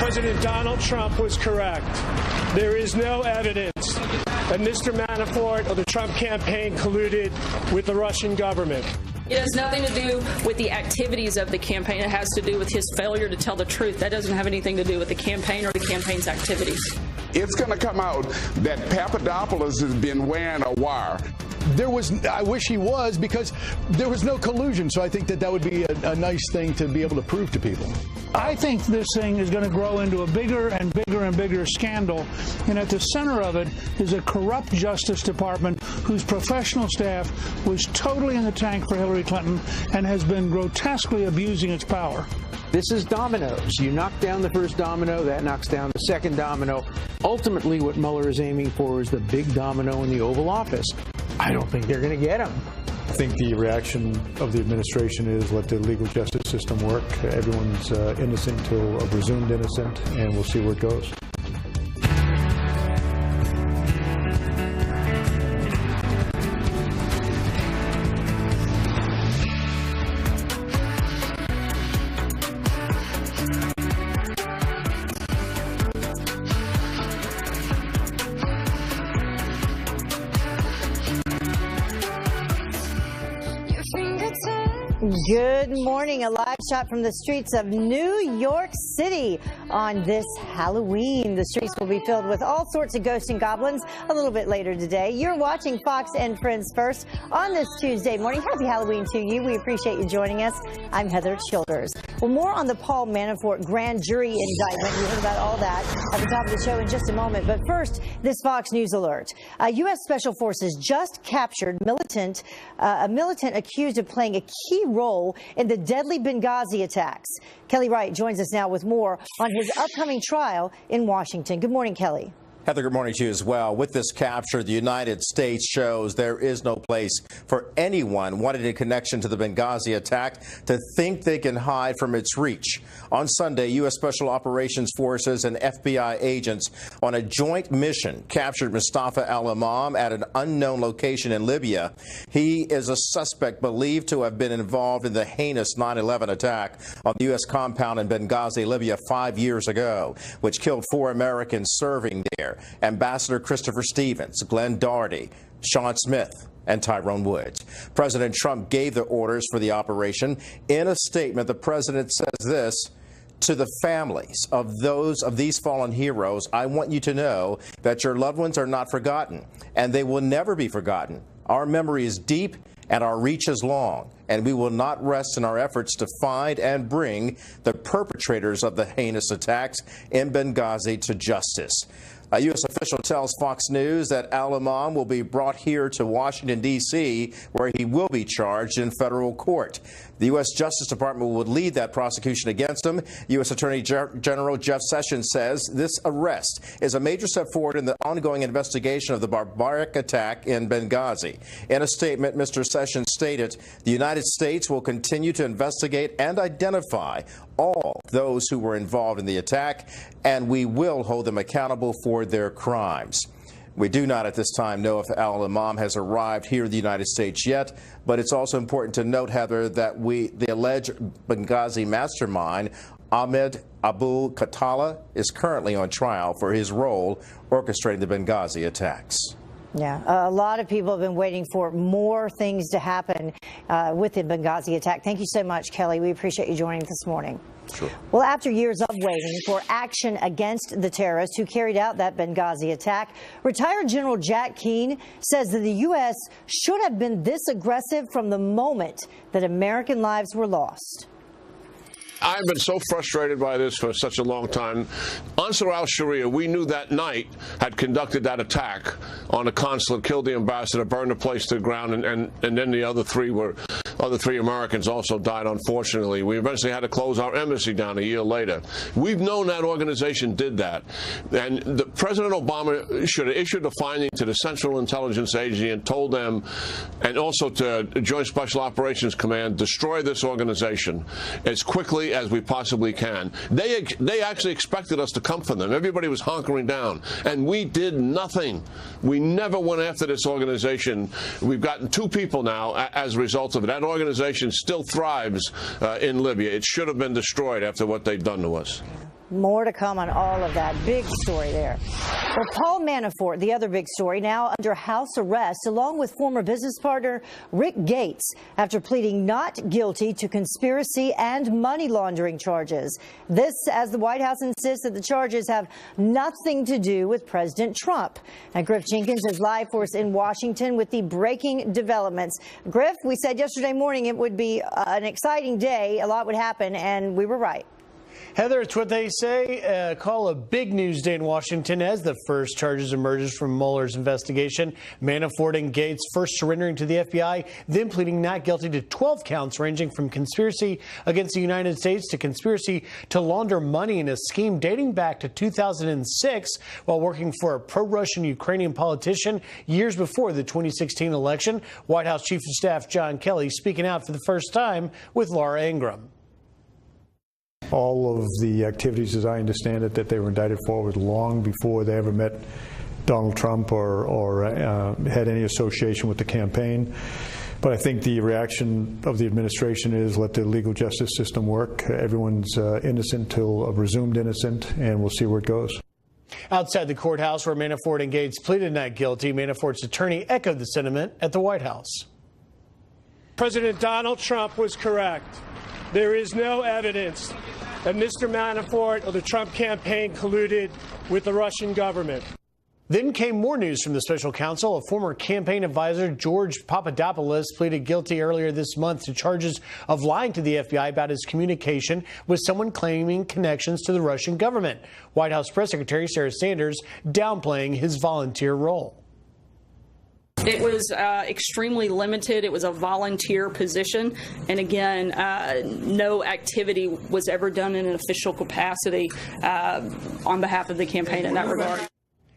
President Donald Trump was correct. There is no evidence that Mr. Manafort or the Trump campaign colluded with the Russian government. It has nothing to do with the activities of the campaign. It has to do with his failure to tell the truth. That doesn't have anything to do with the campaign or the campaign's activities. It's going to come out that Papadopoulos has been wearing a wire. I wish he was, because there was no collusion. So I think that would be a nice thing to be able to prove to people. I think this thing is going to grow into a bigger and bigger and bigger scandal. And at the center of it is a corrupt Justice Department whose professional staff was totally in the tank for Hillary Clinton and has been grotesquely abusing its power. This is dominoes. You knock down the first domino, that knocks down the second domino. Ultimately, what Mueller is aiming for is the big domino in the Oval Office. I don't think they're going to get him. I think the reaction of the administration is let the legal justice system work. Everyone's innocent until presumed innocent, and we'll see where it goes. Good morning. A live shot from the streets of New York City on this Halloween. The streets will be filled with all sorts of ghosts and goblins a little bit later today. You're watching Fox and Friends First on this Tuesday morning. Happy Halloween to you. We appreciate you joining us. I'm Heather Childers. Well, more on the Paul Manafort grand jury indictment. You heard about all that at the top of the show in just a moment. But first, this Fox News alert. U.S. Special Forces just captured a militant accused of playing a key role in the deadly Benghazi attacks. Kelly Wright joins us now with more on his upcoming trial in Washington. Good morning, Kelly. Heather, good morning to you as well. With this capture, the United States shows there is no place for anyone wanted in connection to the Benghazi attack to think they can hide from its reach. On Sunday, U.S. Special Operations Forces and FBI agents on a joint mission captured Mustafa al-Imam at an unknown location in Libya. He is a suspect believed to have been involved in the heinous 9/11 attack on the U.S. compound in Benghazi, Libya 5 years ago, which killed 4 Americans serving there. Ambassador Christopher Stevens, Glenn Doherty, Sean Smith, and Tyrone Woods. President Trump gave the orders for the operation. In a statement, the president says this: to the families of these fallen heroes, I want you to know that your loved ones are not forgotten, and they will never be forgotten. Our memory is deep and our reach is long, and we will not rest in our efforts to find and bring the perpetrators of the heinous attacks in Benghazi to justice. A U.S. official tells Fox News that al-Imam will be brought here to Washington, D.C., where he will be charged in federal court. The U.S. Justice Department would lead that prosecution against him. U.S. Attorney General Jeff Sessions says this arrest is a major step forward in the ongoing investigation of the barbaric attack in Benghazi. In a statement, Mr. Sessions stated, the United States will continue to investigate and identify all those who were involved in the attack, and we will hold them accountable for their crimes. We do not at this time know if al-Imam has arrived here in the United States yet, but it's also important to note, Heather, that the alleged Benghazi mastermind, Ahmed Abu Khattala, is currently on trial for his role orchestrating the Benghazi attacks. Yeah, a lot of people have been waiting for more things to happen with the Benghazi attack. Thank you so much, Kelly. We appreciate you joining us this morning. Sure. Well, after years of waiting for action against the terrorists who carried out that Benghazi attack, retired General Jack Keane says that the U.S. should have been this aggressive from the moment that American lives were lost. I've been so frustrated by this for such a long time. Ansar al-Sharia, we knew that night, had conducted that attack on the consulate, killed the ambassador, burned the place to the ground, and then the other three Americans also died, unfortunately. We eventually had to close our embassy down a year later. We've known that organization did that. And President Obama should have issued a finding to the Central Intelligence Agency and told them, and also to Joint Special Operations Command, destroy this organization as quickly as we possibly can. They actually expected us to come for them. Everybody was hunkering down, and we did nothing. We never went after this organization. We've gotten 2 people now as a result of it. That organization still thrives in Libya. It should have been destroyed after what they've done to us. More to come on all of that. Big story there. Well, Paul Manafort, the other big story, now under house arrest, along with former business partner Rick Gates, after pleading not guilty to conspiracy and money laundering charges. This, as the White House insists that the charges have nothing to do with President Trump. And Griff Jenkins is live for us in Washington with the breaking developments. Griff, we said yesterday morning it would be an exciting day. A lot would happen, and we were right. Heather, it's what they say, call a big news day in Washington as the first charges emerges from Mueller's investigation. Manafort and Gates first surrendering to the FBI, then pleading not guilty to 12 counts ranging from conspiracy against the United States to conspiracy to launder money in a scheme dating back to 2006 while working for a pro-Russian Ukrainian politician years before the 2016 election. White House Chief of Staff John Kelly speaking out for the first time with Laura Ingram. All of the activities, as I understand it, that they were indicted for was long before they ever met Donald Trump or had any association with the campaign. But I think the reaction of the administration is let the legal justice system work. Everyone's innocent till presumed innocent, and we'll see where it goes. Outside the courthouse where Manafort and Gates pleaded not guilty, Manafort's attorney echoed the sentiment at the White House. President Donald Trump was correct. There is no evidence that Mr. Manafort or the Trump campaign colluded with the Russian government. Then came more news from the special counsel. A former campaign advisor, George Papadopoulos, pleaded guilty earlier this month to charges of lying to the FBI about his communication with someone claiming connections to the Russian government. White House Press Secretary Sarah Sanders downplaying his volunteer role. It was extremely limited. It was a volunteer position. And again, no activity was ever done in an official capacity on behalf of the campaign in that regard.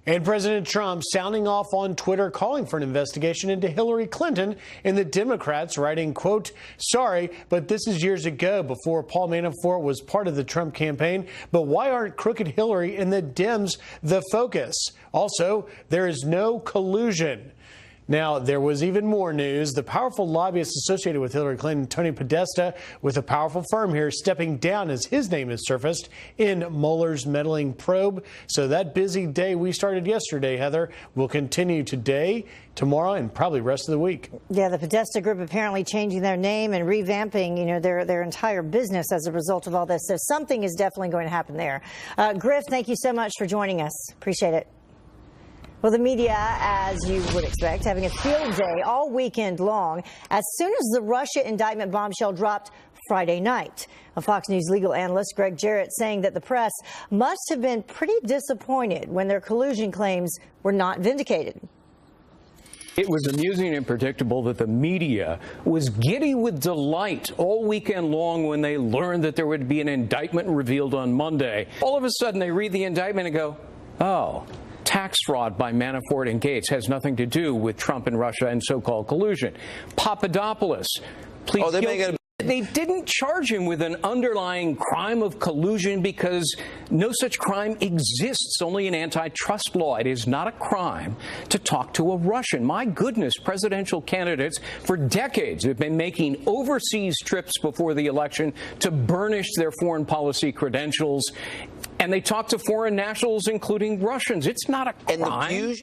And President Trump sounding off on Twitter, calling for an investigation into Hillary Clinton, and the Democrats writing, quote, "Sorry, but this is years ago before Paul Manafort was part of the Trump campaign. But why aren't crooked Hillary and the Dems the focus? Also, there is no collusion." Now, there was even more news. The powerful lobbyist associated with Hillary Clinton, Tony Podesta, with a powerful firm here, stepping down as his name has surfaced in Mueller's meddling probe. So that busy day we started yesterday, Heather, will continue today, tomorrow, and probably rest of the week. Yeah, the Podesta Group apparently changing their name and revamping, their entire business as a result of all this. So something is definitely going to happen there. Griff, thank you so much for joining us. Appreciate it. Well, the media, as you would expect, having a field day all weekend long as soon as the Russia indictment bombshell dropped Friday night. A Fox News legal analyst, Greg Jarrett, saying that the press must have been pretty disappointed when their collusion claims were not vindicated. It was amusing and predictable that the media was giddy with delight all weekend long when they learned that there would be an indictment revealed on Monday. All of a sudden, they read the indictment and go, oh, tax fraud by Manafort and Gates has nothing to do with Trump and Russia and so-called collusion. Papadopoulos pleads guilty. They didn't charge him with an underlying crime of collusion because no such crime exists, only in antitrust law. It is not a crime to talk to a Russian. My goodness, presidential candidates for decades have been making overseas trips before the election to burnish their foreign policy credentials, and they talk to foreign nationals, including Russians. It's not a crime.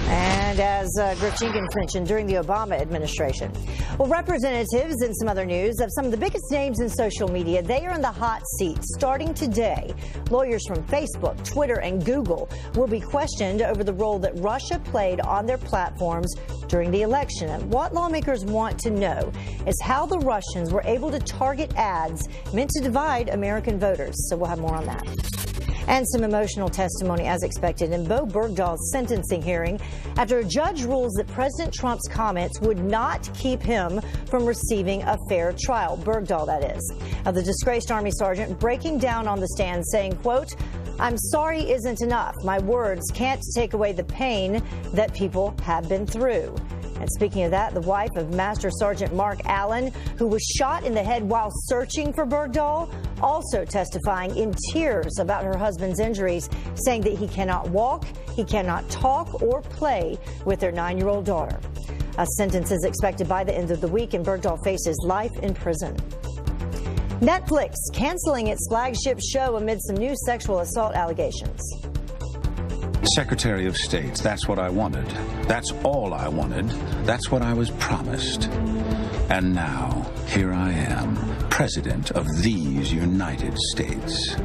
And as Griff Jenkins mentioned, during the Obama administration. Well, representatives in some other news of some of the biggest names in social media, they are in the hot seat starting today. Lawyers from Facebook, Twitter, and Google will be questioned over the role that Russia played on their platforms during the election. And what lawmakers want to know is how the Russians were able to target ads meant to divide American voters. So we'll have more on that. And some emotional testimony, as expected, in Bo Bergdahl's sentencing hearing after a judge rules that President Trump's comments would not keep him from receiving a fair trial. Bergdahl, that is. The disgraced Army sergeant breaking down on the stand saying, quote, "I'm sorry isn't enough. My words can't take away the pain that people have been through." And speaking of that, the wife of Master Sergeant Mark Allen, who was shot in the head while searching for Bergdahl, also testifying in tears about her husband's injuries, saying that he cannot walk, he cannot talk or play with their 9-year-old daughter. A sentence is expected by the end of the week, and Bergdahl faces life in prison. Netflix canceling its flagship show amid some new sexual assault allegations. Secretary of State, that's what I wanted. That's all I wanted. That's what I was promised. And now, here I am, President of these United States.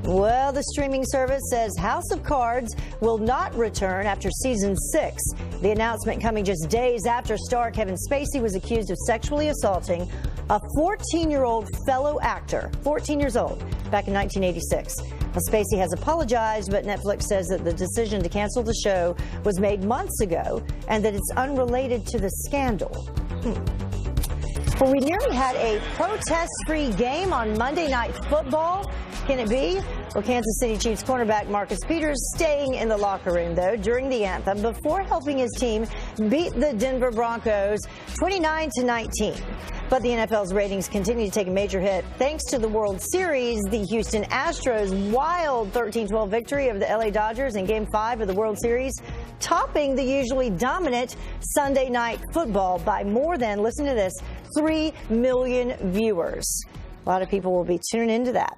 Well, the streaming service says House of Cards will not return after season 6. The announcement coming just days after star Kevin Spacey was accused of sexually assaulting a 14-year-old fellow actor, 14 years old, back in 1986. Well, Spacey has apologized, but Netflix says that the decision to cancel the show was made months ago and that it's unrelated to the scandal. Well, we nearly had a protest-free game on Monday Night Football. Can it be? Well, Kansas City Chiefs cornerback Marcus Peters staying in the locker room, though, during the anthem before helping his team beat the Denver Broncos 29-19. But the NFL's ratings continue to take a major hit thanks to the World Series. The Houston Astros' wild 13-12 victory over the LA Dodgers in Game 5 of the World Series, topping the usually dominant Sunday Night Football by more than, listen to this, 3 million viewers. A lot of people will be tuning into that.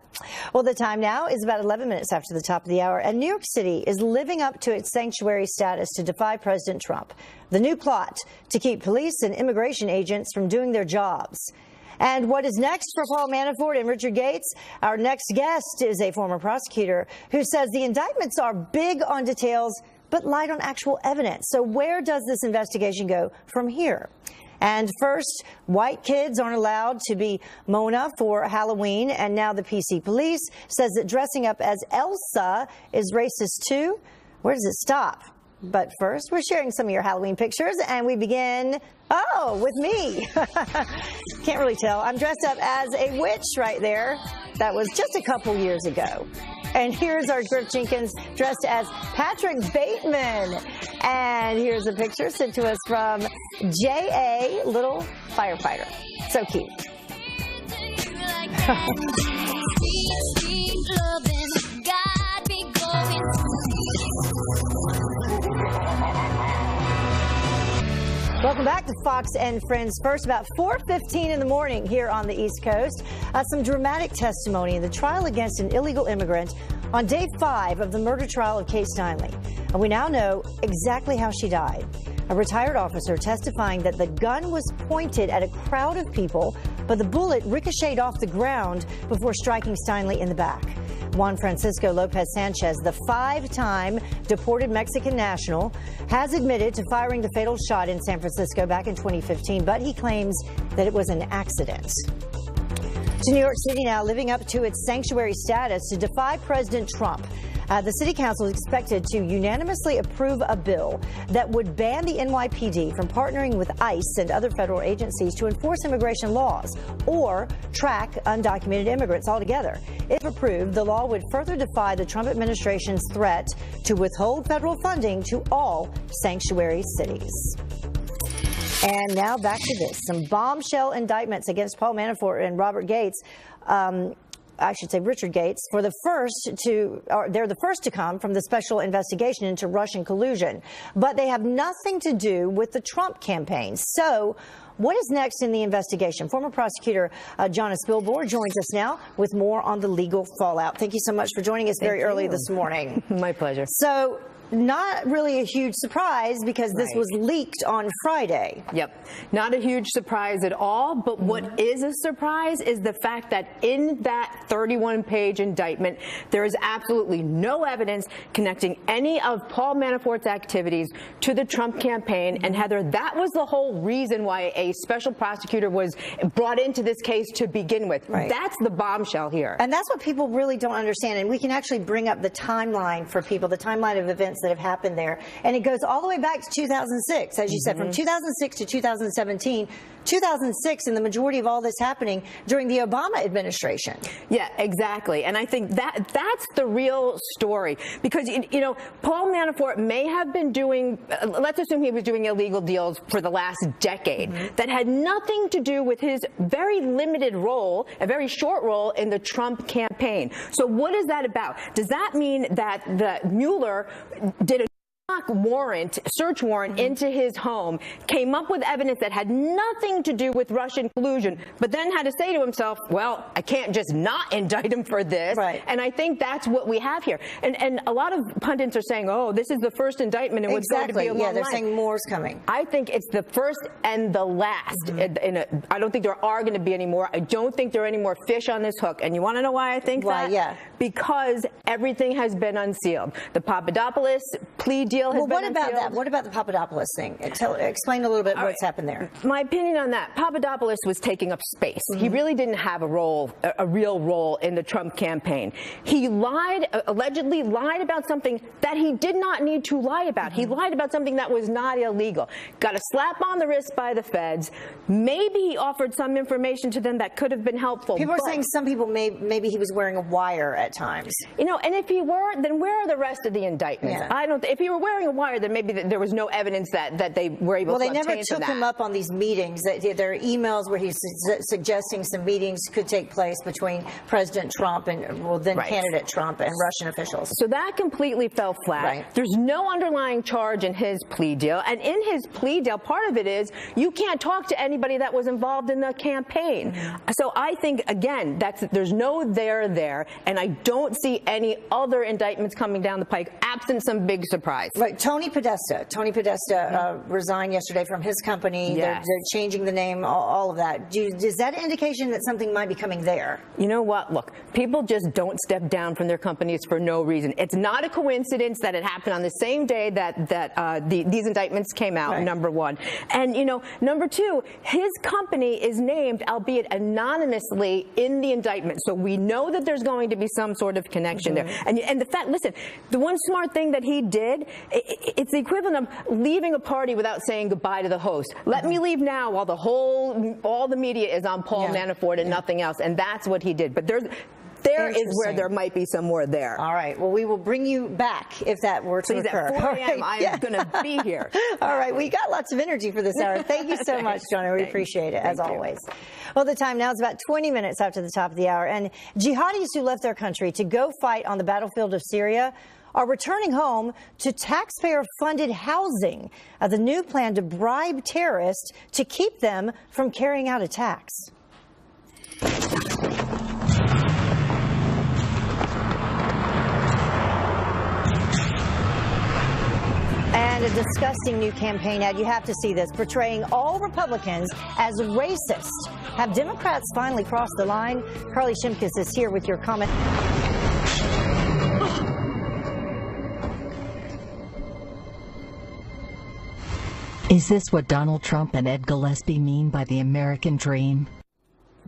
Well, the time now is about 11 minutes after the top of the hour, and New York City is living up to its sanctuary status to defy President Trump. The new plot to keep police and immigration agents from doing their jobs. And what is next for Paul Manafort and Richard Gates? Our next guest is a former prosecutor who says the indictments are big on details but light on actual evidence. So where does this investigation go from here? And first, white kids aren't allowed to be Mona for Halloween, and now the PC police says that dressing up as Elsa is racist too. Where does it stop? But first, we're sharing some of your Halloween pictures, and we begin, with me. Can't really tell. I'm dressed up as a witch right there. That was just a couple years ago. And here's our Griff Jenkins dressed as Patrick Bateman. And here's a picture sent to us from J.A., little firefighter. So cute. Welcome back to Fox and Friends. First, about 4:15 in the morning here on the East Coast, some dramatic testimony in the trial against an illegal immigrant on day 5 of the murder trial of Kate Steinle. And we now know exactly how she died. A retired officer testifying that the gun was pointed at a crowd of people, but the bullet ricocheted off the ground before striking Steinle in the back. Juan Francisco Lopez Sanchez, the 5-time deported Mexican national, has admitted to firing the fatal shot in San Francisco back in 2015, but he claims that it was an accident. To New York City now, living up to its sanctuary status to defy President Trump. The city council is expected to unanimously approve a bill that would ban the NYPD from partnering with ICE and other federal agencies to enforce immigration laws or track undocumented immigrants altogether. If approved, the law would further defy the Trump administration's threat to withhold federal funding to all sanctuary cities. And now back to this. Some bombshell indictments against Paul Manafort and Robert Gates. Richard Gates, they're the first to come from the special investigation into Russian collusion. But they have nothing to do with the Trump campaign. So what is next in the investigation? Former prosecutor Jonna Spilborn joins us now with more on the legal fallout. Thank you so much for joining us very early this morning. My pleasure. So not really a huge surprise because this was leaked on Friday. Yep. Not a huge surprise at all. But what is a surprise is the fact that in that 31-page indictment, there is absolutely no evidence connecting any of Paul Manafort's activities to the Trump campaign. And Heather, that was the whole reason why a special prosecutor was brought into this case to begin with. Right. That's the bombshell here. And that's what people really don't understand. And we can actually bring up the timeline for people, the timeline of events that have happened there. And it goes all the way back to 2006, as you said, from 2006 to 2017. 2006, and the majority of all this happening during the Obama administration. Yeah, exactly. And I think that's the real story. Because, you know, Paul Manafort may have been doing, let's assume he was doing illegal deals for the last decade, that had nothing to do with his very limited role, a very short role in the Trump campaign. So what is that about? Does that mean that the MULLER did a search warrant into his home, came up with evidence that had nothing to do with Russian collusion, but then had to say to himself, well, I can't just not indict him for this. Right. And I think that's what we have here. And a lot of pundits are saying, oh, this is the first indictment and what's going to be a long Yeah, they're line. saying more's coming. I think it's the first and the last. I don't think there are going to be any more. I don't think there are any more fish on this hook. And you want to know why I think that? Yeah. Because everything has been unsealed. The Papadopoulos plea deal has been what about unsealed. that? What about the Papadopoulos thing? Explain a little bit what's happened there. My opinion on that, Papadopoulos was taking up space. He really didn't have a real role in the Trump campaign. He allegedly lied about something that he did not need to lie about. He lied about something that was not illegal. Got a slap on the wrist by the feds. Maybe he offered some information to them that could have been helpful. People are saying some people maybe he was wearing a wire at times. You know, and if he were, then where are the rest of the indictments? Yeah. I don't. If he were wearing a wire, then maybe there was no evidence that they were able to obtain from that. Well, they never took him up on these meetings. There are emails where he's suggesting some meetings could take place between President Trump and, then candidate Trump and Russian officials. So that completely fell flat. Right. There's no underlying charge in his plea deal. And in his plea deal, part of it is you can't talk to anybody that was involved in the campaign. So I think, again, there's no there, and I don't see any other indictments coming down the pike, absent some big surprise. Right. Tony Podesta resigned yesterday from his company. Yes. They're changing the name, all of that. Is that an indication that something might be coming there? You know what? Look, people just don't step down from their companies for no reason. It's not a coincidence that it happened on the same day that these indictments came out, number one. And, number two, his company is named, albeit anonymously, in the indictment. So we know that there's going to be some sort of connection there. And the fact, listen, the one smart thing that he did, it's the equivalent of leaving a party without saying goodbye to the host. Let me leave now while all the media is on Paul Manafort and nothing else. And that's what he did. But there is where there might be some more there. All right. Well, we will bring you back if that were to occur. At 4 a.m. I am going to be here. All right. We got lots of energy for this hour. Thank you so much, Johnny. We appreciate it, as always. Well, the time now is about 20 minutes after the top of the hour. And jihadis who left their country to go fight on the battlefield of Syria are returning home to taxpayer-funded housing. The new plan to bribe terrorists to keep them from carrying out attacks. And a disgusting new campaign ad. You have to see this, portraying all Republicans as racist. Have Democrats finally crossed the line? Carly Shimkus is here with your comment. Is this what Donald Trump and Ed Gillespie mean by the American dream?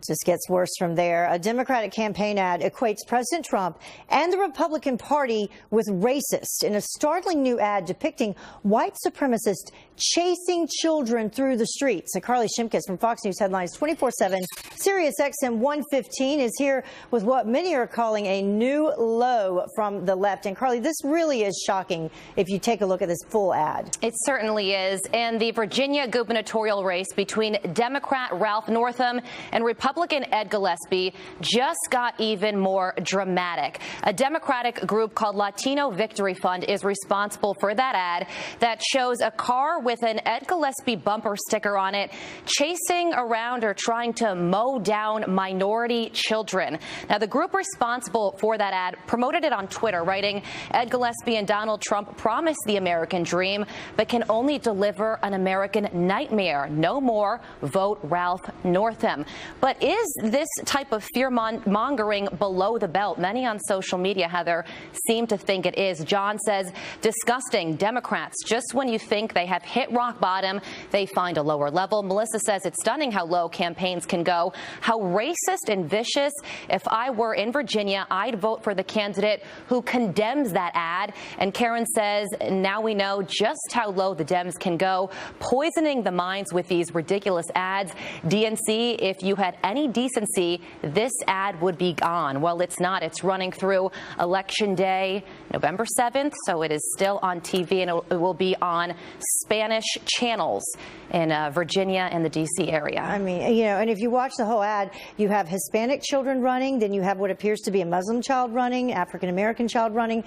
Just gets worse from there. A Democratic campaign ad equates President Trump and the Republican Party with racist in a startling new ad depicting white supremacists chasing children through the streets. Carly Shimkus from Fox News Headlines 24/7, Sirius XM 115 is here with what many are calling a new low from the left. And Carly, this really is shocking if you take a look at this full ad. It certainly is. And the Virginia gubernatorial race between Democrat Ralph Northam and Republican Ed Gillespie just got even more dramatic. A Democratic group called Latino Victory Fund is responsible for that ad that shows a car with an Ed Gillespie bumper sticker on it chasing around or trying to mow down minority children. Now, the group responsible for that ad promoted it on Twitter, writing, Ed Gillespie and Donald Trump promise the American dream, but can only deliver an American nightmare. No more. Vote Ralph Northam. But is this type of fear-mongering below the belt? Many on social media, Heather, seem to think it is. John says, disgusting. Democrats, just when you think they have hit rock bottom, they find a lower level. Melissa says it's stunning how low campaigns can go, how racist and vicious. If I were in Virginia, I'd vote for the candidate who condemns that ad. And Karen says, now we know just how low the Dems can go, poisoning the minds with these ridiculous ads. DNC, if you had any decency, this ad would be gone. Well, it's not. It's running through Election Day, November 7th, so it is still on TV, and it will be on Spanish channels in Virginia and the D.C. area. I mean, you know, and if you watch the whole ad, you have Hispanic children running, then you have what appears to be a Muslim child running, African-American child running,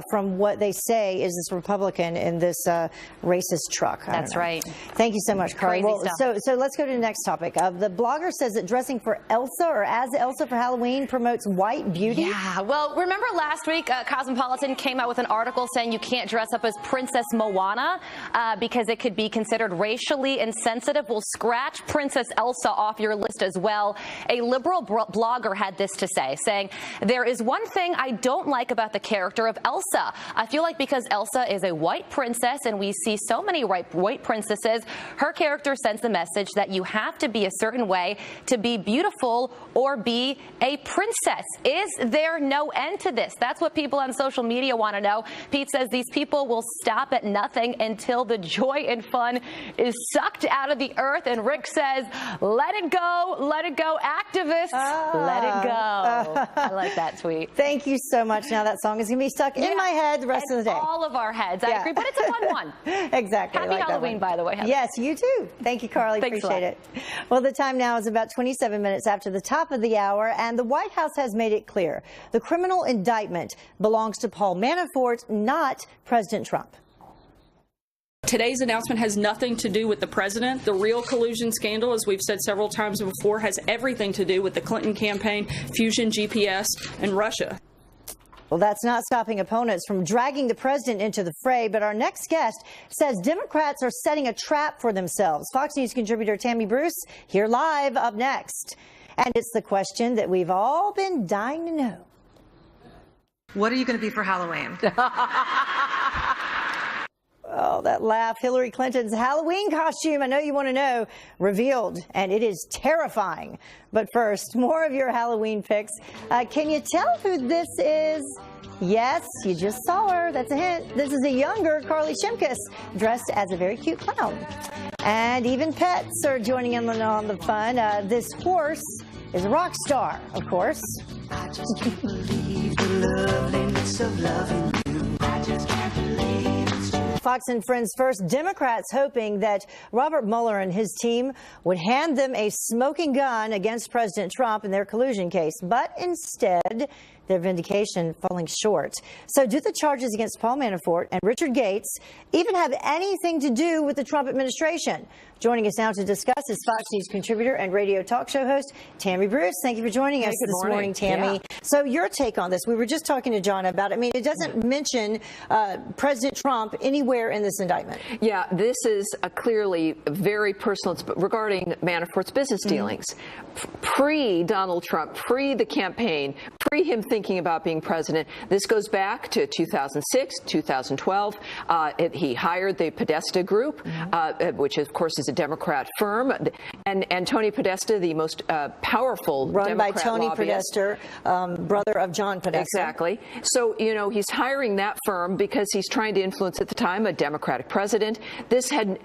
from what they say is this Republican in this racist truck. That's right. Thank you so much, Carly. Crazy Well, stuff. so let's go to the next topic. The blogger says that dressing for Elsa or as Elsa for Halloween promotes white beauty. Yeah, well, remember last week, Cosmopolitan came out with an article saying you can't dress up as Princess Moana because it could be considered racially insensitive. Well, scratch Princess Elsa off your list as well. A liberal blogger had this to say, saying, there is one thing I don't like about the character of Elsa. I feel like because Elsa is a white princess and we see so many white princesses, her character sends the message that you have to be a certain way to be beautiful or be a princess. Is there no end to this? That's what people on social media want to know. Pete says these people will stop at nothing until the joy and fun is sucked out of the earth. And Rick says, let it go, activists, let it go. I like that tweet. Thank you so much. Now that song is going to be stuck in my head the rest of the day. All of our heads. I agree, but it's a fun one. Exactly. Happy Halloween, by the way, Heather. Yes, you too. Thank you, Carly. Thanks Appreciate it. Well, the time now is about 27 minutes after the top of the hour, and the White House has made it clear the criminal indictment belongs to Paul Manafort, not President Trump. Today's announcement has nothing to do with the president. The real collusion scandal, as we've said several times before, has everything to do with the Clinton campaign, Fusion GPS, and Russia. Well, that's not stopping opponents from dragging the president into the fray, but our next guest says Democrats are setting a trap for themselves. Fox News contributor Tammy Bruce here live up next. And it's the question that we've all been dying to know. What are you going to be for Halloween? Oh, that laugh. Hillary Clinton's Halloween costume, I know you want to know, revealed, and it is terrifying. But first, more of your Halloween picks. Can you tell who this is? Yes, you just saw her. That's a hint. This is a younger Carly Shimkus dressed as a very cute clown. And even pets are joining in on the fun. This horse is a rock star, of course. I just can't believe the loveliness of loving you. I just can't believe it's true. Fox and Friends first, Democrats hoping that Robert Mueller and his team would hand them a smoking gun against President Trump in their collusion case, but instead their vindication falling short. So do the charges against Paul Manafort and Richard Gates even have anything to do with the Trump administration? Joining us now to discuss is Fox News contributor and radio talk show host Tammy Bruce. Thank you for joining us this morning, Tammy. Yeah. So your take on this, we were just talking to John about it. I mean, it doesn't mention President Trump anywhere in this indictment. Yeah, this is clearly very personal. It's regarding Manafort's business dealings. Pre-Donald Trump, pre the campaign, pre him thinking about being president. This goes back to 2006, 2012. He hired the Podesta Group, which of course is a Democrat firm, and Tony Podesta, the most powerful run Democrat by Tony lobbyist. Podesta, brother of John Podesta. Exactly. So, you know, he's hiring that firm because he's trying to influence at the time a Democratic president. This had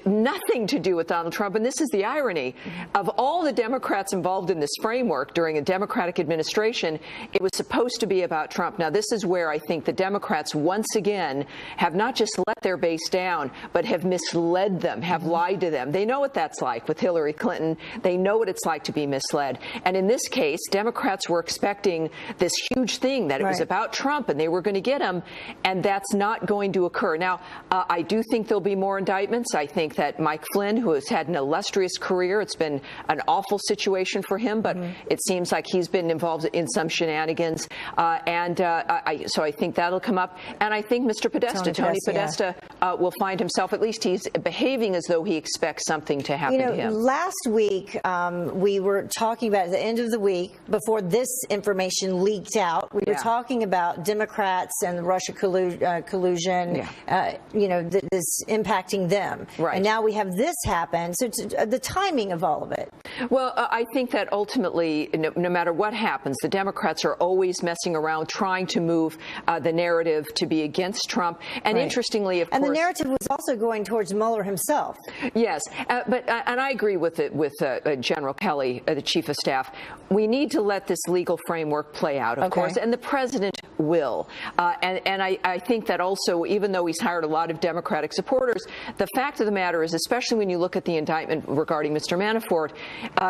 nothing to do with Donald Trump. And this is the irony of all the Democrats involved in this framework during a Democratic administration. It was supposed to be about Trump. Now, this is where I think the Democrats once again have not just let their base down, but have misled them, have lied to them. They know what that's like with Hillary Clinton. They know what it's like to be misled. And in this case, Democrats were expecting this huge thing that it was about Trump and they were going to get him. And that's not going to occur. Now, I do think there'll be more indictments. I think that Mike Flynn, who has had an illustrious career, it's been an awful situation for him, but it seems like he's been involved in some shenanigans. So I think that'll come up. And I think Mr. Podesta, Tony Podesta, will find himself, at least he's behaving as though he expects something to happen to him. Last week, we were talking about at the end of the week, before this information leaked out, we were talking about Democrats and Russia collusion, this impacting them. Right. And now we have this happen. So the timing of all of it. Well, I think that ultimately, no matter what happens, the Democrats are always messing around, trying to move the narrative to be against Trump. And interestingly, of course, the narrative was also going towards Mueller himself. Yes, and I agree with General Kelly, the chief of staff. We need to let this legal framework play out, of course, and the president will. And I think that also, even though he's hired a lot of Democratic supporters, the fact of the matter is, especially when you look at the indictment regarding Mr. Manafort,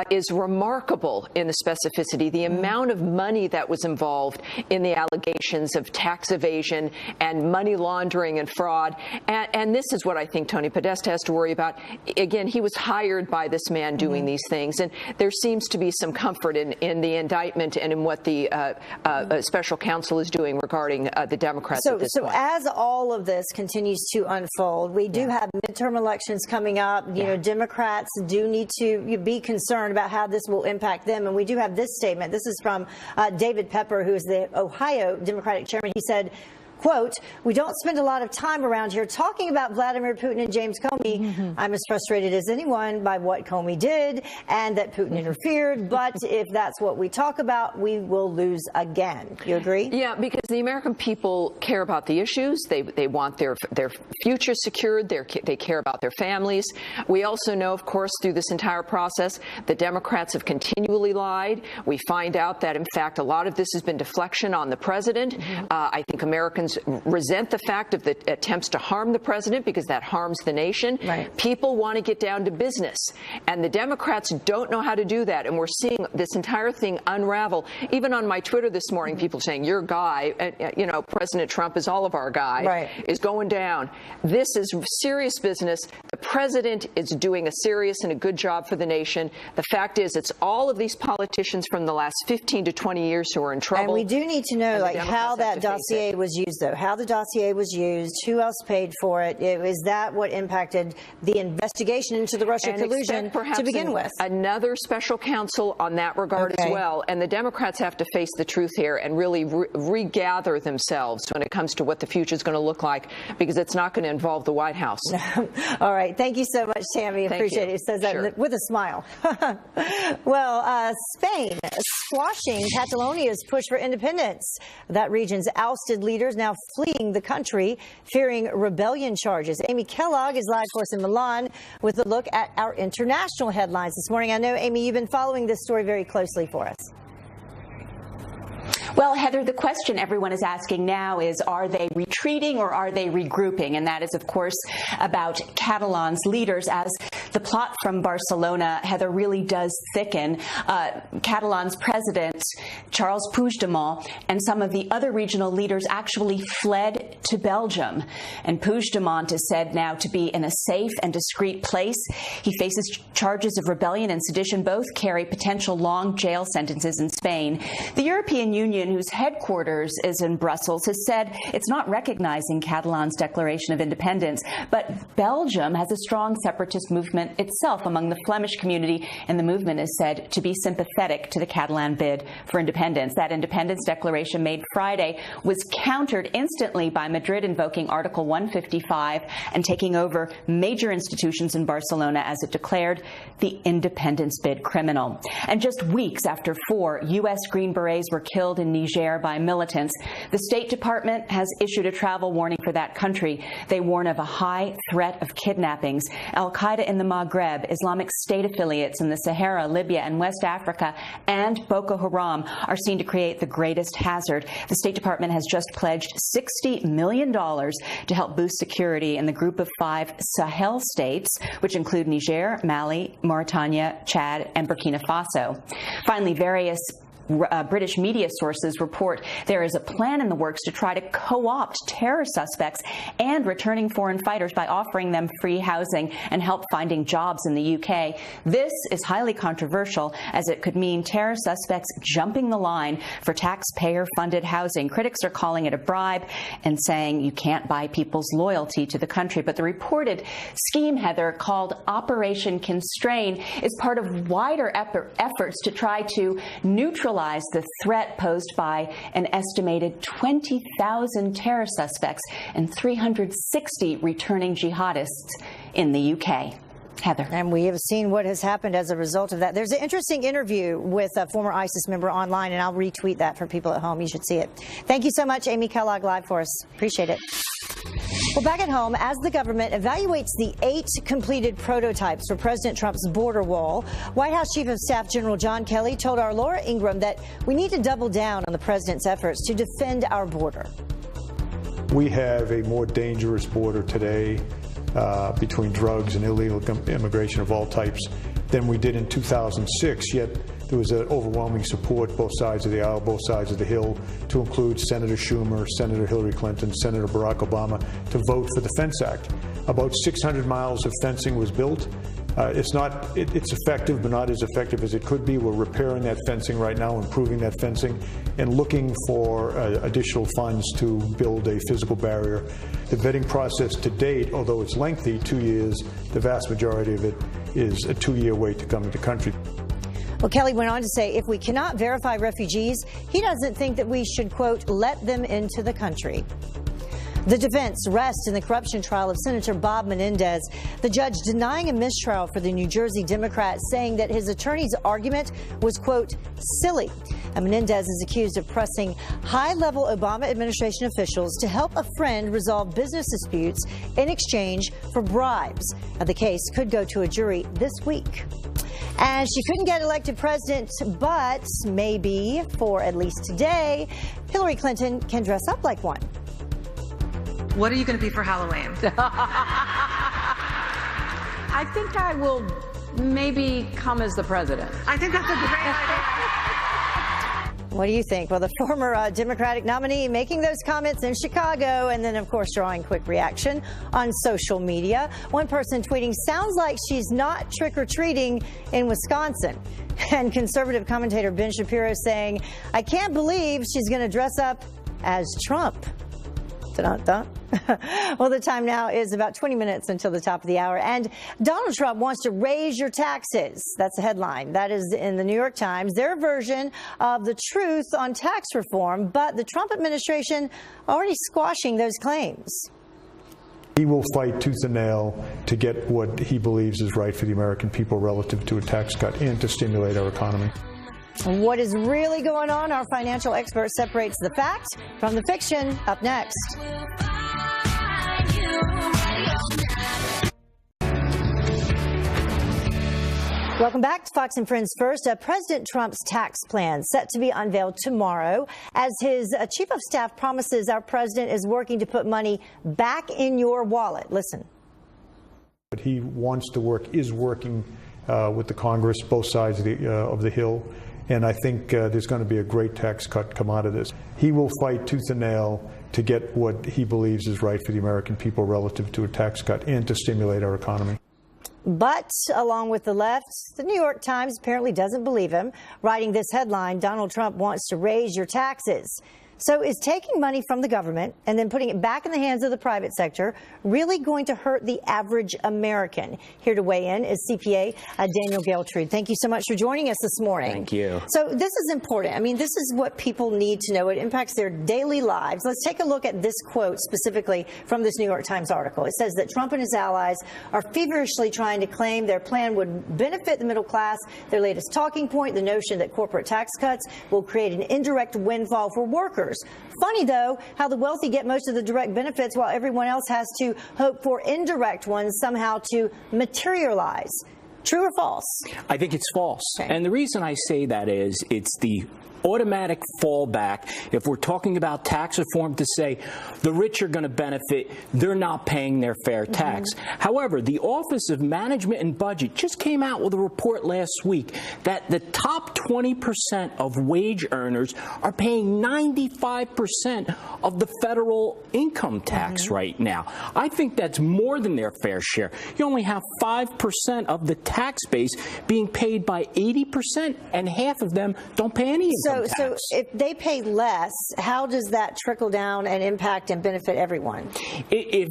is remarkable in the specificity. The amount of money that was involved in the allegations of tax evasion and money laundering and fraud. And this is what I think Tony Podesta has to worry about. Again, he was hired by this man doing these things. And there seems to be some comfort in the indictment and in what the special counsel is doing regarding the Democrats at this point. So as all of this continues to unfold, we do have midterm elections coming up. You know, Democrats do need to be concerned about how this will impact them. And we do have this statement. This is from David Pepper, who is the Ohio Democratic chairman. He said, quote, "We don't spend a lot of time around here talking about Vladimir Putin and James Comey. I'm as frustrated as anyone by what Comey did and that Putin interfered. But if that's what we talk about, we will lose again." You agree? Yeah, because the American people care about the issues. They want their future secured. They care about their families. We also know, of course, through this entire process, the Democrats have continually lied. We find out that, in fact, a lot of this has been deflection on the president. I think Americans resent the fact of the attempts to harm the president because that harms the nation. People want to get down to business, and the Democrats don't know how to do that. And we're seeing this entire thing unravel. Even on my Twitter this morning, people saying, "Your guy, you know, President Trump is all of our guy, is going down." This is serious business. The president is doing a serious and a good job for the nation. The fact is, it's all of these politicians from the last 15 to 20 years who are in trouble. And we do need to know, like, how that dossier was used, though, how the dossier was used, who else paid for it. Is that what impacted the investigation into the Russia collusion to begin with? Another special counsel on that regard as well. And the Democrats have to face the truth here and really regather themselves when it comes to what the future is going to look like, because it's not going to involve the White House. All right. Thank you so much, Tammy. Appreciate it. It says that with a smile. Well, Spain squashing Catalonia's push for independence. That region's ousted leaders now fleeing the country, fearing rebellion charges. Amy Kellogg is live, of course, in Milan with a look at our international headlines this morning. I know, Amy, you've been following this story very closely for us. Well, Heather, the question everyone is asking now is, are they retreating or are they regrouping? And that is, of course, about Catalan's leaders as the plot from Barcelona, Heather, really does thicken. Catalan's president, Charles Puigdemont, and some of the other regional leaders actually fled to Belgium. And Puigdemont is said now to be in a safe and discreet place. He faces charges of rebellion and sedition. Both carry potential long jail sentences in Spain. The European Union, whose headquarters is in Brussels, has said it's not recognizing Catalan's declaration of independence. But Belgium has a strong separatist movement itself among the Flemish community, and the movement is said to be sympathetic to the Catalan bid for independence. That independence declaration made Friday was countered instantly by Madrid invoking Article 155 and taking over major institutions in Barcelona as it declared the independence bid criminal. And just weeks after 4 U.S. Green Berets were killed in Niger by militants, the State Department has issued a travel warning for that country. They warn of a high threat of kidnappings. Al-Qaeda in the Maghreb, Islamic State affiliates in the Sahara, Libya, and West Africa, and Boko Haram are seen to create the greatest hazard. The State Department has just pledged $60 million to help boost security in the group of 5 Sahel states, which include Niger, Mali, Mauritania, Chad, and Burkina Faso. Finally, various British media sources report there is a plan in the works to try to co-opt terror suspects and returning foreign fighters by offering them free housing and help finding jobs in the UK. This is highly controversial, as it could mean terror suspects jumping the line for taxpayer-funded housing. Critics are calling it a bribe and saying you can't buy people's loyalty to the country. But the reported scheme, Heather, called Operation Constrain, is part of wider efforts to try to neutralize the threat posed by an estimated 20,000 terror suspects and 360 returning jihadists in the UK. Heather. And we have seen what has happened as a result of that. There's an interesting interview with a former ISIS member online, and I'll retweet that for people at home. You should see it. Thank you so much, Amy Kellogg, live for us. Appreciate it. Well, back at home, as the government evaluates the 8 completed prototypes for President Trump's border wall, White House Chief of Staff General John Kelly told our Laura Ingram that we need to double down on the president's efforts to defend our border. We have a more dangerous border today between drugs and illegal immigration of all types than we did in 2006, yet there was an overwhelming support, both sides of the aisle, both sides of the Hill, to include Senator Schumer, Senator Hillary Clinton, Senator Barack Obama to vote for the Fence Act. About 600 miles of fencing was built. It's effective, but not as effective as it could be. We're repairing that fencing right now, improving that fencing, and looking for additional funds to build a physical barrier. The vetting process to date, although it's lengthy, 2 years, the vast majority of it is a 2-year wait to come into the country. Well, Kelly went on to say if we cannot verify refugees, he doesn't think that we should, quote, let them into the country. The defense rests in the corruption trial of Senator Bob Menendez, the judge denying a mistrial for the New Jersey Democrat, saying that his attorney's argument was, quote, silly. And Menendez is accused of pressing high-level Obama administration officials to help a friend resolve business disputes in exchange for bribes. Now, the case could go to a jury this week. And she couldn't get elected president, but maybe, for at least today, Hillary Clinton can dress up like one. What are you going to be for Halloween? I think I will maybe come as the president. I think that's a great idea. What do you think? Well, the former Democratic nominee making those comments in Chicago and then, of course, drawing quick reaction on social media. One person tweeting, sounds like she's not trick-or-treating in Wisconsin. And conservative commentator Ben Shapiro saying, I can't believe she's going to dress up as Trump. Dun-dun-dun. Well, the time now is about 20 minutes until the top of the hour. And Donald Trump wants to raise your taxes. That's the headline. That is in the New York Times, their version of the truth on tax reform. But the Trump administration already squashing those claims. He will fight tooth and nail to get what he believes is right for the American people relative to a tax cut and to stimulate our economy. What is really going on? Our financial expert separates the fact from the fiction. Up next. Welcome back to Fox and Friends First. President Trump's tax plan set to be unveiled tomorrow as his chief of staff promises our president is working to put money back in your wallet. Listen. But he wants to work, is working with the Congress, both sides of the Hill. And I think there's going to be a great tax cut come out of this. He will fight tooth and nail to get what he believes is right for the American people relative to a tax cut and to stimulate our economy. But along with the left, the New York Times apparently doesn't believe him, writing this headline, Donald Trump wants to raise your taxes. So is taking money from the government and then putting it back in the hands of the private sector really going to hurt the average American? Here to weigh in is CPA Daniel Geltrude. Thank you so much for joining us this morning. Thank you. So this is important. I mean, this is what people need to know. It impacts their daily lives. Let's take a look at this quote specifically from this New York Times article. It says that Trump and his allies are feverishly trying to claim their plan would benefit the middle class. Their latest talking point, the notion that corporate tax cuts will create an indirect windfall for workers. Funny, though, how the wealthy get most of the direct benefits while everyone else has to hope for indirect ones somehow to materialize. True or false? I think it's false. Okay. And the reason I say that is it's the automatic fallback if we're talking about tax reform to say the rich are going to benefit, they're not paying their fair tax. However, the Office of Management and Budget just came out with a report last week that the top 20% of wage earners are paying 95% of the federal income tax right now. I think that's more than their fair share. You only have 5% of the tax base being paid by 80%, and half of them don't pay any income tax. So if they pay less, how does that trickle down and impact and benefit everyone? If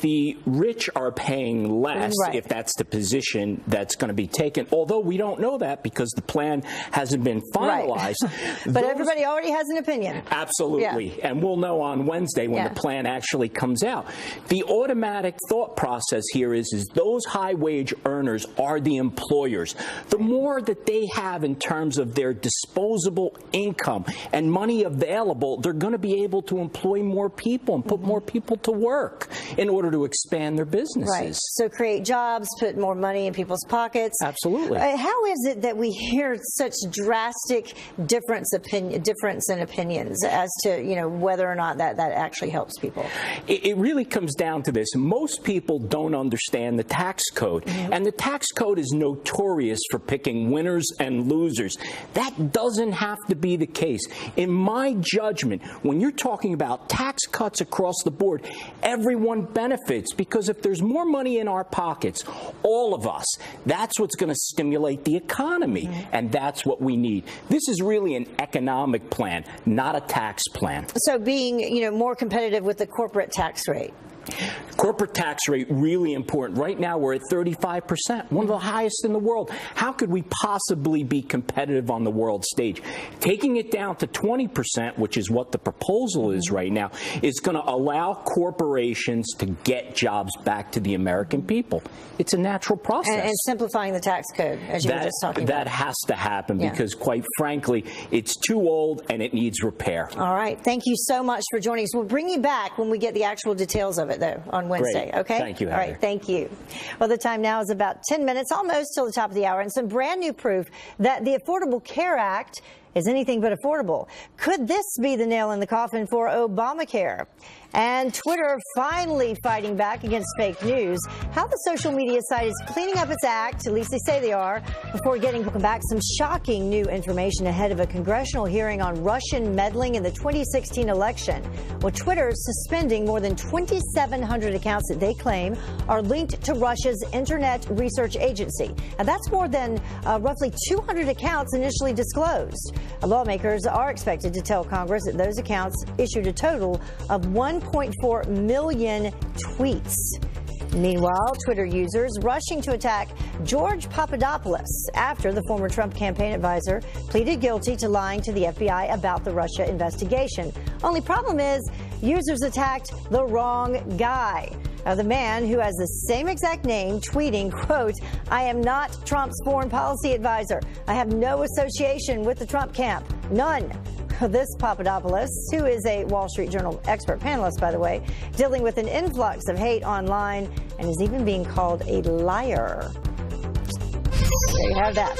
the rich are paying less, Right. if that's the position that's going to be taken, although we don't know that because the plan hasn't been finalized. Right. But everybody already has an opinion. Absolutely. Yeah. And we'll know on Wednesday when Yeah. the plan actually comes out. The automatic thought process here is those high wage earners are the employers. The more that they have in terms of their disposable income and money available, they're going to be able to employ more people and put more people to work in order to expand their businesses. Right. So create jobs, put more money in people's pockets. Absolutely. How is it that we hear such drastic difference in opinions as to, you know, whether or not that actually helps people? It really comes down to this. Most people don't understand the tax code, and the tax code is notorious for picking winners and losers. That doesn't have to be the case. In my judgment, when you're talking about tax cuts across the board, everyone benefits, because if there's more money in our pockets, all of us, that's what's going to stimulate the economy, and that's what we need. This is really an economic plan, not a tax plan. So being, you know, more competitive with the corporate tax rate. Corporate tax rate, really important. Right now we're at 35%, one of the highest in the world. How could we possibly be competitive on the world stage? Taking it down to 20%, which is what the proposal is right now, is going to allow corporations to get jobs back to the American people. It's a natural process. And simplifying the tax code, as you were just talking about. That has to happen, Yeah. because, quite frankly, it's too old and it needs repair. All right. Thank you so much for joining us. We'll bring you back when we get the actual details of it, though, on Wednesday. Great. Okay? Thank you, All right. Heather. Thank you. Well, the time now is about 10 minutes, almost till the top of the hour, and some brand new proof that the Affordable Care Act is anything but affordable. Could this be the nail in the coffin for Obamacare? And Twitter finally fighting back against fake news. How the social media site is cleaning up its act, at least they say they are, before getting back some shocking new information ahead of a congressional hearing on Russian meddling in the 2016 election. Well, Twitter is suspending more than 2,700 accounts that they claim are linked to Russia's Internet Research Agency. And that's more than roughly 200 accounts initially disclosed. Lawmakers are expected to tell Congress that those accounts issued a total of 1.4 million tweets. Meanwhile, Twitter users rushing to attack George Papadopoulos after the former Trump campaign advisor pleaded guilty to lying to the FBI about the Russia investigation. Only problem is, users attacked the wrong guy. The man who has the same exact name tweeting, quote, "I am not Trump's foreign policy advisor. I have no association with the Trump camp. None." This Papadopoulos, who is a Wall Street Journal expert panelist, by the way, dealing with an influx of hate online and is even being called a liar. There you have that.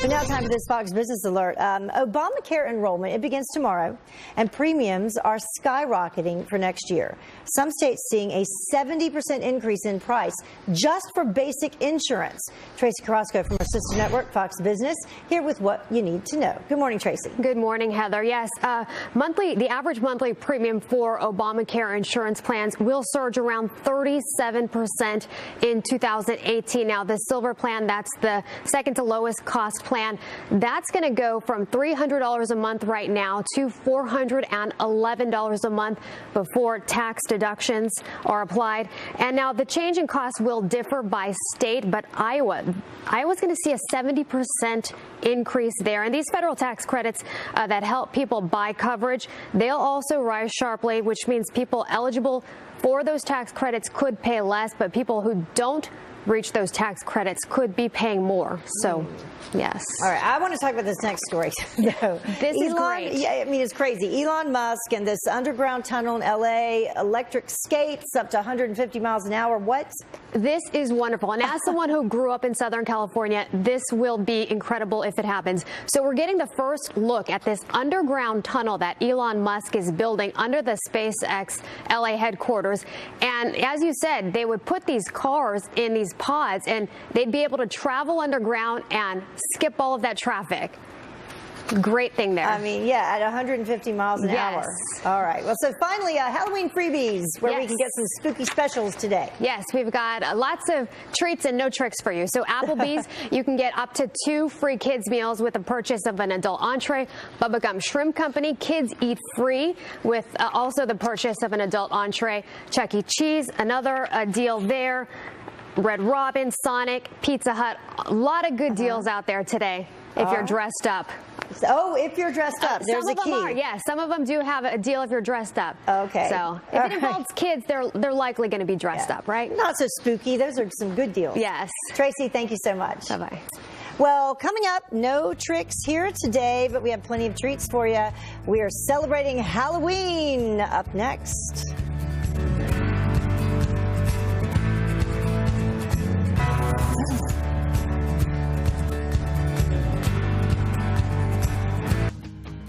But now time for this Fox Business Alert. Obamacare enrollment, it begins tomorrow, and premiums are skyrocketing for next year. Some states seeing a 70% increase in price just for basic insurance. Tracy Carrasco from our sister network, Fox Business, here with what you need to know. Good morning, Tracy. Good morning, Heather. Yes, the average monthly premium for Obamacare insurance plans will surge around 37% in 2018. Now, the Silver plan, that's the second to lowest cost plan, that's going to go from $300 a month right now to $411 a month before tax deductions are applied. And now the change in cost will differ by state, but Iowa's going to see a 70% increase there. And these federal tax credits that help people buy coverage, they'll also rise sharply, which means people eligible for those tax credits could pay less, but people who don't reach those tax credits could be paying more. So, yes. All right, I want to talk about this next story. No. This is great. Yeah, I mean, it's crazy. Elon Musk and this underground tunnel in L.A., electric skates up to 150 miles an hour. What? This is wonderful. And as someone who grew up in Southern California, this will be incredible if it happens. So we're getting the first look at this underground tunnel that Elon Musk is building under the SpaceX LA headquarters. And as you said, they would put these cars in these pods and they'd be able to travel underground and skip all of that traffic. great thing there. I mean, yeah, at 150 miles an hour. All right. Well, so finally, Halloween freebies, where we can get some spooky specials today. Yes, we've got lots of treats and no tricks for you. So Applebee's, you can get up to 2 free kids meals with the purchase of an adult entree. Bubba Gum Shrimp Company, kids eat free with also the purchase of an adult entree. Chuck E. Cheese, another deal there. Red Robin, Sonic, Pizza Hut, a lot of good deals out there today if you're dressed up. Oh, if you're dressed up, there's a key. Some of them are, yes. Some of them do have a deal if you're dressed up. Okay. So if it involves kids, they're likely going to be dressed up, right? Not so spooky. Those are some good deals. Yes. Tracy, thank you so much. Bye-bye. Well, coming up, no tricks here today, but we have plenty of treats for you. We are celebrating Halloween up next.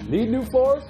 Need new floors?